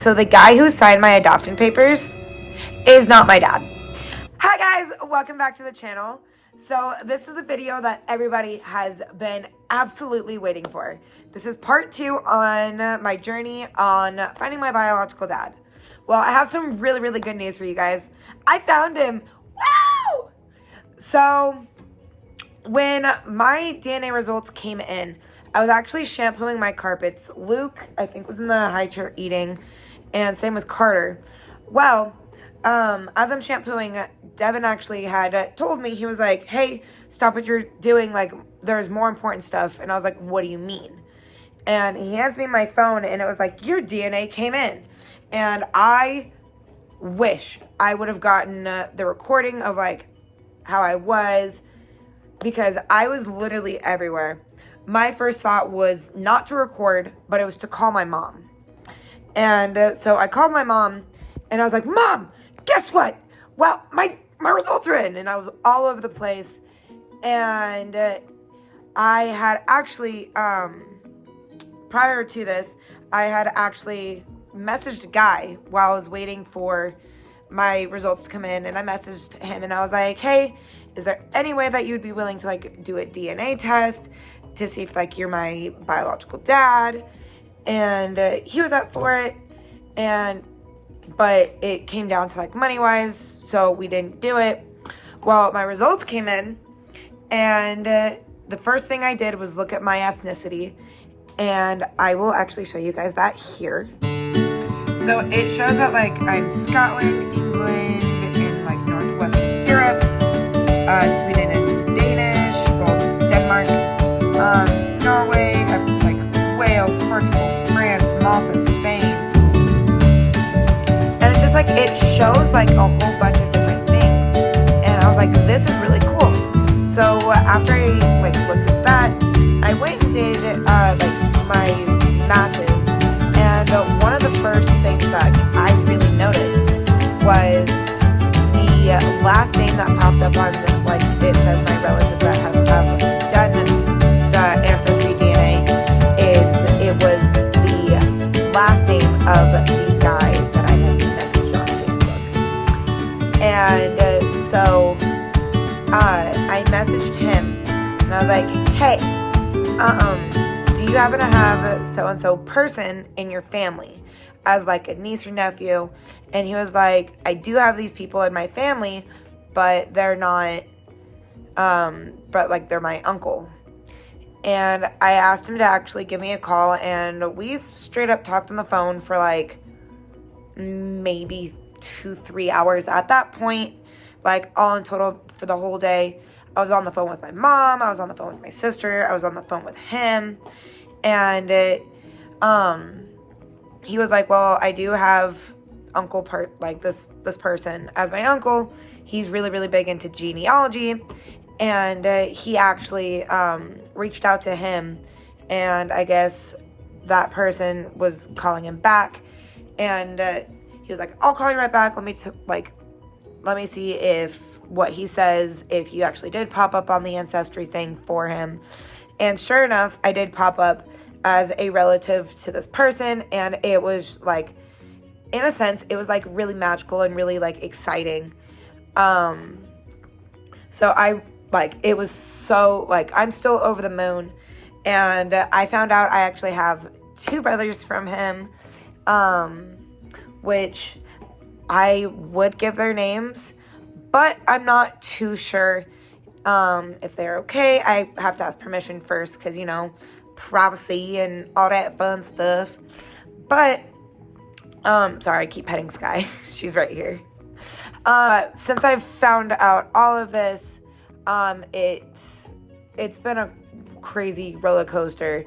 So the guy who signed my adoption papers is not my dad. Hi guys, welcome back to the channel. So this is the video that everybody has been absolutely waiting for. This is part 2 on my journey on finding my biological dad. Well, I have some really good news for you guys. I found him. Wow! So when my DNA results came in, I was actually shampooing my carpets. Luke, I think, was in the high chair eating, and same with Carter. Well, as I'm shampooing, Devin actually had told me, he was like, hey, stop what you're doing, like, there's more important stuff. And I was like, what do you mean? And he hands me my phone, and it was like, your DNA came in. And I wish I would have gotten the recording of, like, how I was, because I was literally everywhere. My first thought was not to record, but it was to call my mom. And so I called my mom, and I was like, Mom, guess what? Well, my results are in. And I was all over the place. And I had actually, prior to this, I had actually messaged a guy while I was waiting for my results to come in. And I messaged him, and I was like, hey, is there any way that you'd be willing to, like, do a DNA test to see if, like, you're my biological dad? And he was up for it, but it came down to, like, money-wise, so we didn't do it. Well, my results came in, and the first thing I did was look at my ethnicity, and I will actually show you guys that here. So it shows that, like, I'm Scotland, England, and, like, Northwestern Europe, Sweden and Danish, well, Denmark, Norway, like Wales, Portugal, France, Malta, Spain. And it's just like, it shows like a whole bunch of different things. And I was like, this is really cool. So after I like looked at that, I went and did like my matches. And one of the first things that I really noticed was the last name that popped up on, like, it says my relatives that have done the ancestry DNA, it was the last name of the guy that I had messaged on Facebook. And so I messaged him, and I was like, hey, do you happen to have so-and-so person in your family as, like, a niece or nephew? And he was like, I do have these people in my family, but they're not, but, like, they're my uncle. And I asked him to actually give me a call, and we straight up talked on the phone for, like, maybe 2-3 hours at that point, like, all in total for the whole day. I was on the phone with my mom, I was on the phone with my sister, I was on the phone with him, and he was like, well, I do have uncle this person as my uncle. He's really big into genealogy, and he actually reached out to him, and I guess that person was calling him back, and he was like, I'll call you right back, let me see if what he says, if you actually did pop up on the ancestry thing for him. And sure enough, I did pop up as a relative to this person, and it was, like, in a sense, it was, like, really magical and really, like, exciting. So I, like, it was so, like, I'm still over the moon. And I found out I actually have 2 brothers from him, which I would give their names, but I'm not too sure if they're okay. I have to ask permission first, because, you know, privacy and all that fun stuff. But sorry, I keep petting Sky. She's right here. Since I've found out all of this, it's been a crazy roller coaster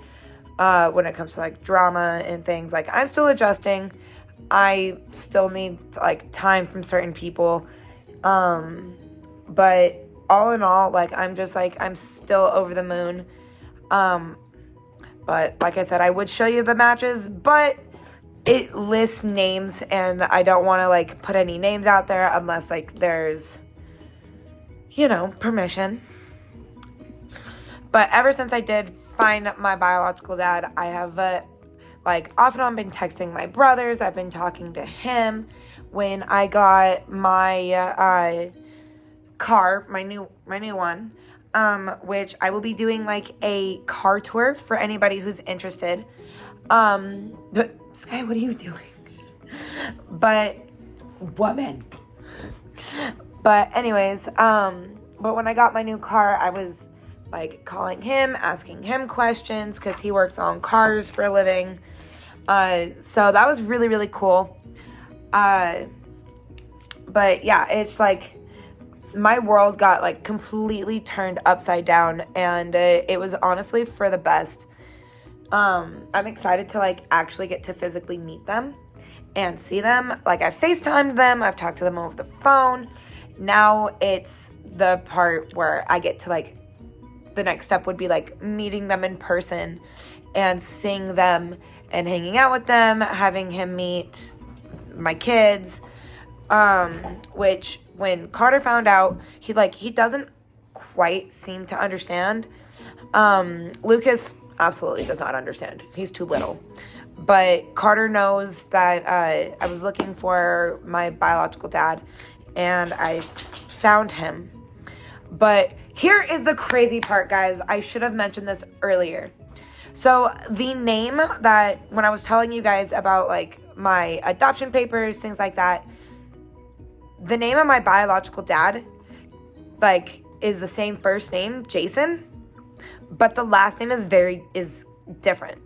when it comes to, like, drama and things. Like, I'm still adjusting. I still need, like, time from certain people. But all in all, like, I'm just, like, I'm still over the moon. But like I said, I would show you the matches, but it lists names, and I don't want to, like, put any names out there unless, like, there's, you know, permission. But ever since I did find my biological dad, I have like off and on been texting my brothers. I've been talking to him. When I got my car, my new one, which I will be doing like a car tour for anybody who's interested. But Sky, what are you doing? But woman. But anyways, but when I got my new car, I was like calling him, asking him questions because he works on cars for a living. So that was really, really cool. But yeah, it's like my world got like completely turned upside down, and it was honestly for the best. I'm excited to like actually get to physically meet them and see them. Like I FaceTimed them, I've talked to them over the phone. Now it's the part where I get to like, the next step would be like meeting them in person and seeing them and hanging out with them, having him meet my kids, which when Carter found out, he doesn't quite seem to understand. Lucas absolutely does not understand. He's too little. But Carter knows that I was looking for my biological dad, and I found him. But here is the crazy part, guys. I should have mentioned this earlier. So the name that, when I was telling you guys about like my adoption papers, things like that, the name of my biological dad, like, is the same first name, Jason, but the last name is different.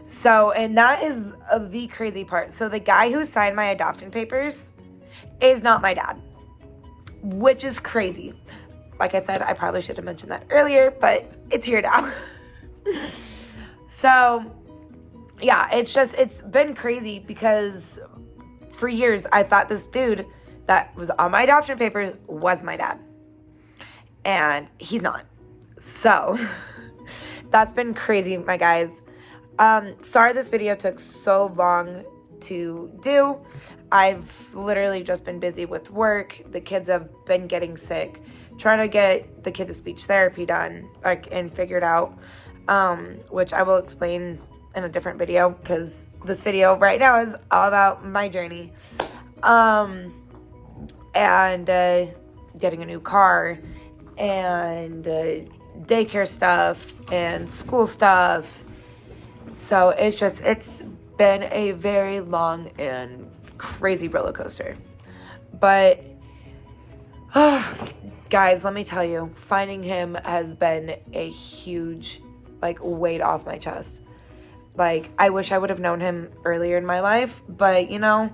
So, and that is the crazy part. So the guy who signed my adoption papers is not my dad, which is crazy. Like I said, I probably should have mentioned that earlier, but it's here now. So, yeah, it's been crazy because for years I thought this dude that was on my adoption papers was my dad. And he's not. So, that's been crazy, my guys. Sorry this video took so long to do. I've literally just been busy with work. The kids have been getting sick. Trying to get the kids' speech therapy done, like, and figured out, which I will explain in a different video, because this video right now is all about my journey. And getting a new car, and daycare stuff, and school stuff. So it's been a very long and crazy roller coaster. But guys, let me tell you, finding him has been a huge, like, weight off my chest. Like, I wish I would have known him earlier in my life, but, you know,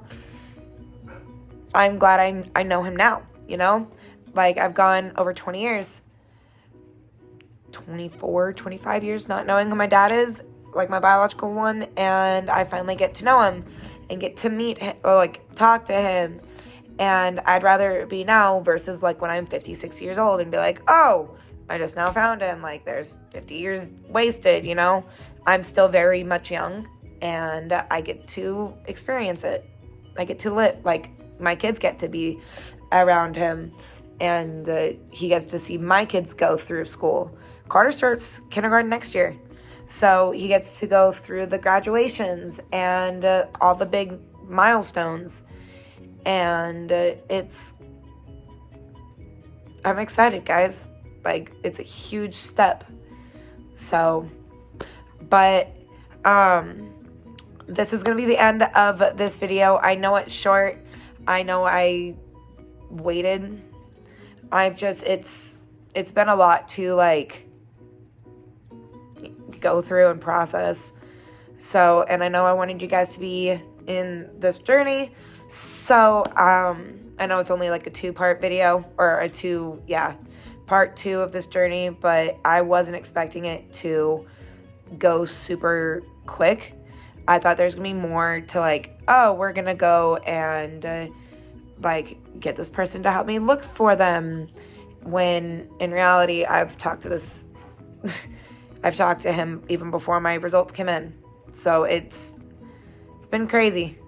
I'm glad I know him now, you know? Like, I've gone over 20 years, 24, 25 years not knowing who my dad is, like my biological one, and I finally get to know him and get to meet him, or like talk to him. And I'd rather it be now versus like when I'm 56 years old and be like, oh, I just now found him. Like, there's 50 years wasted, you know? I'm still very much young, and I get to experience it. I get to live, like, my kids get to be around him, and he gets to see my kids go through school. Carter starts kindergarten next year. So he gets to go through the graduations and all the big milestones. And I'm excited, guys. Like, it's a huge step. So, but this is going to be the end of this video. I know it's short. I know I waited. It's been a lot to, like, go through and process. So, and I know I wanted you guys to be in this journey. So, I know it's only like a 2-part video, or part 2 of this journey, but I wasn't expecting it to go super quick. I thought there's gonna be more to, like, oh, we're gonna go and like get this person to help me look for them, when in reality I've talked to him even before my results came in. So it's been crazy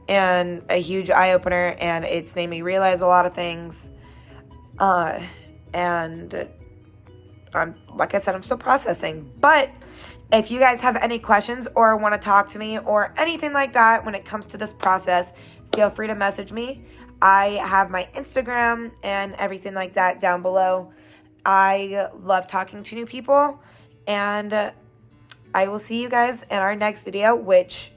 and a huge eye-opener, and it's made me realize a lot of things. And I'm, like I said, I'm still processing. But If you guys have any questions or want to talk to me or anything like that when it comes to this process, feel free to message me. I have my Instagram and everything like that down below. I love talking to new people, and I will see you guys in our next video, which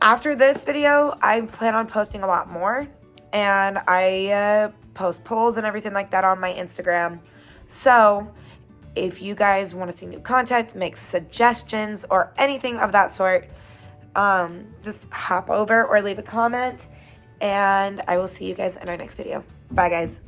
after this video, I plan on posting a lot more, and I post polls and everything like that on my Instagram. So if you guys want to see new content, make suggestions, or anything of that sort, just hop over or leave a comment, and I will see you guys in our next video. Bye, guys.